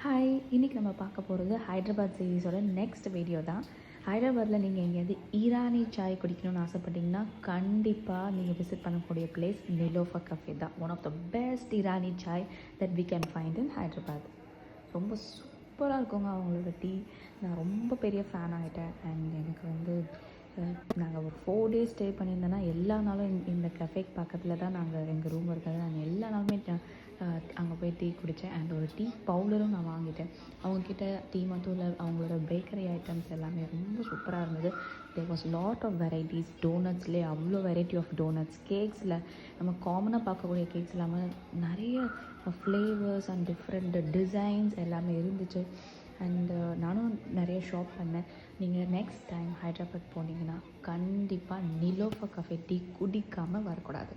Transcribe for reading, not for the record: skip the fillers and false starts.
Hi, இன்றைக்கி நம்ம பார்க்க போகிறது ஹைதராபாத் சீரீஸோட நெக்ஸ்ட் வீடியோ தான். ஹைதராபாத்தில் நீங்கள் எங்கேயாவது ஈரானி சாய் குடிக்கணும்னு ஆசைப்பட்டீங்கன்னா கண்டிப்பாக நீங்கள் விசிட் பண்ணக்கூடிய பிளேஸ் நிலோஃபர் கஃபே தான். One of the best Irani chai that we can find in Hyderabad. ரொம்ப சூப்பராக இருக்குங்க அவங்களோட டீ. நான் ரொம்ப பெரிய ஃபேன் ஆகிட்டேன். அண்ட் எனக்கு வந்து நாங்கள் ஒரு 4 days ஸ்டே பண்ணியிருந்தோன்னா எல்லா நாளும் இந்த கஃபேக்கு பக்கத்தில் தான் எங்கள் ரூம் இருக்கிறது. நாங்கள் எல்லா நாளுமே அங்கே போய் டீ குடித்தேன். அண்ட் ஒரு டீ பவுடரும் நான் வாங்கிட்டேன். அவங்கக்கிட்ட டீ மட்டும் இல்லை, அவங்களோட பேக்கரி ஐட்டம்ஸ் எல்லாமே ரொம்ப சூப்பராக இருந்தது. There was lot of varieties. டோனட்ஸ்லேயே அவ்வளோ வெரைட்டி ஆஃப் டோனட்ஸ். கேக்ஸில் நம்ம காமனாக பார்க்கக்கூடிய கேக்ஸ் இல்லாமல் நிறைய ஃப்ளேவர்ஸ் அண்ட் டிஃப்ரெண்ட் டிசைன்ஸ் எல்லாமே இருந்துச்சு. அண்டு நானும் நிறைய ஷாப் பண்ணேன். நீங்கள் நெக்ஸ்ட் டைம் ஹைதராபாத் போனீங்கன்னா கண்டிப்பாக நிலோஃபர் கஃபே டீ குடிக்காமல் வரக்கூடாது.